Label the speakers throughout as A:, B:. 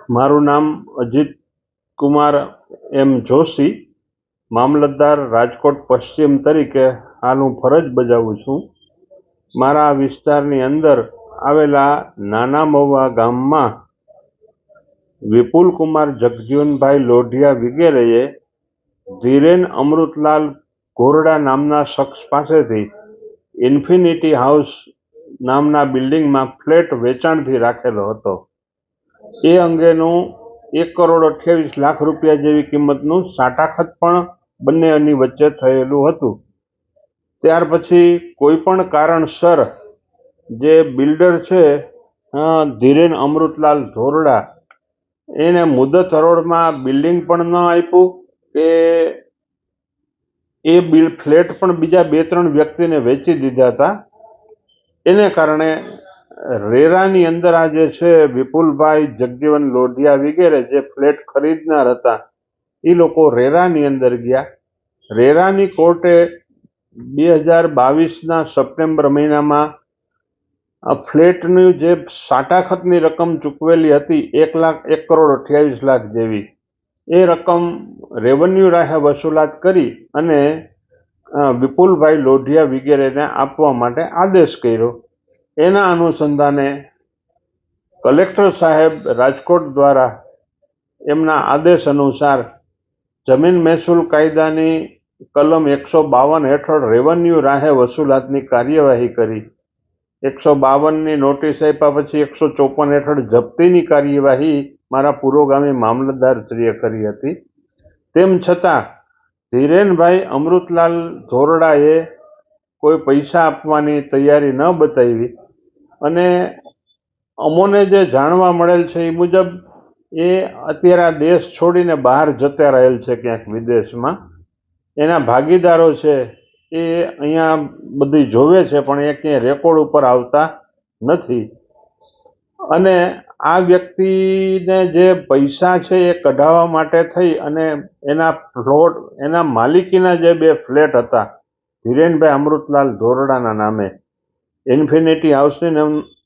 A: મારું નામ અજીત કુમાર એમ જોશી, મામલતદાર રાજકોટ પશ્ચિમ તરીકે હાલ હું ફરજ બજાવું છું. મારા વિસ્તારની અંદર આવેલા નાના મહુવા ગામમાં વિપુલ કુમાર જગજીવનભાઈ લોઢિયા વગેરેએ ધીરેન અમૃતલાલ ઘોરડા નામના શખ્સ પાસેથી ઇન્ફિનિટી હાઉસ નામના બિલ્ડિંગમાં ફ્લેટ વેચાણથી રાખેલો હતો. એ અંગેનું 1,28,00,000 રૂપિયા જેવી કિંમતનું સાટાખત પણ બંનેની વચ્ચે થયેલું હતું. ત્યાર પછી કોઈ પણ કારણસર જે બિલ્ડર છે ધીરેન અમૃતલાલ ધોરડા, એને મુદત હરોળમાં બિલ્ડિંગ પણ ન આપ્યું કે એ ફ્લેટ પણ બીજા 2-3 વ્યક્તિને વેચી દીધા હતા. એને કારણે રેરાની અંદર આ જે છે વિપુલભાઈ જગજીવન લોઢિયા વગેરે જે ફ્લેટ ખરીદનાર હતા એ લોકો રેરાની અંદર ગયા. રેરાની કોર્ટે 2022ના સપ્ટેમ્બર મહિનામાં ફ્લેટની જે સાટાખતની રકમ ચૂકવેલી હતી 1,28,00,000 જેવી, એ રકમ રેવન્યુ રાહે વસૂલાત કરી અને વિપુલભાઈ લોઢિયા વગેરેને આપવા માટે આદેશ કર્યો. એના અનુસંધાને કલેક્ટર સાહેબ રાજકોટ દ્વારા એમના આદેશ અનુસાર જમીન મહેસૂલ કાયદાની કલમ 152 હેઠળ રેવન્યુ રાહે વસૂલાતની કાર્યવાહી કરી. 152ની નોટિસ આપ્યા પછી 154 હેઠળ જપ્તીની કાર્યવાહી મારા પુરોગામી મામલતદારશ્રીએ કરી હતી. તેમ છતાં ધીરેનભાઈ અમૃતલાલ ધોરડાએ કોઈ પૈસા આપવાની તૈયારી ન બતાવી અને અમોને જે જાણવા મળેલ છે એ મુજબ એ અત્યારે આ દેશ છોડીને બહાર જતા રહેલ છે, ક્યાંક વિદેશમાં. એના ભાગીદારો છે એ અહીંયા બધી જોવે છે પણ એ ક્યાંય રેકોર્ડ ઉપર આવતા નથી. અને આ વ્યક્તિને જે પૈસા છે એ કઢાવવા માટે થઈ અને એના માલિકીના જે 2 ફ્લેટ હતા ધીરેનભાઈ અમૃતલાલ ધોરડાના નામે, ઇન્ફિનિટી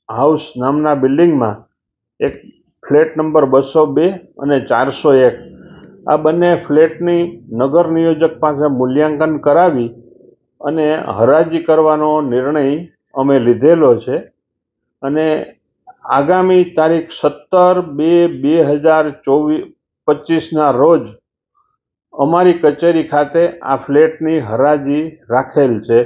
A: હાઉસ નામના બિલ્ડિંગમાં એક ફ્લેટ નંબર 202 અને 401, આ બંને ફ્લેટની નગર નિયોજક પાસે મૂલ્યાંકન કરાવી અને હરાજી કરવાનો નિર્ણય અમે લીધેલો છે. અને આગામી તારીખ 17/2/2025ના રોજ અમારી કચેરી ખાતે આ ફ્લેટની હરાજી રાખેલ છે.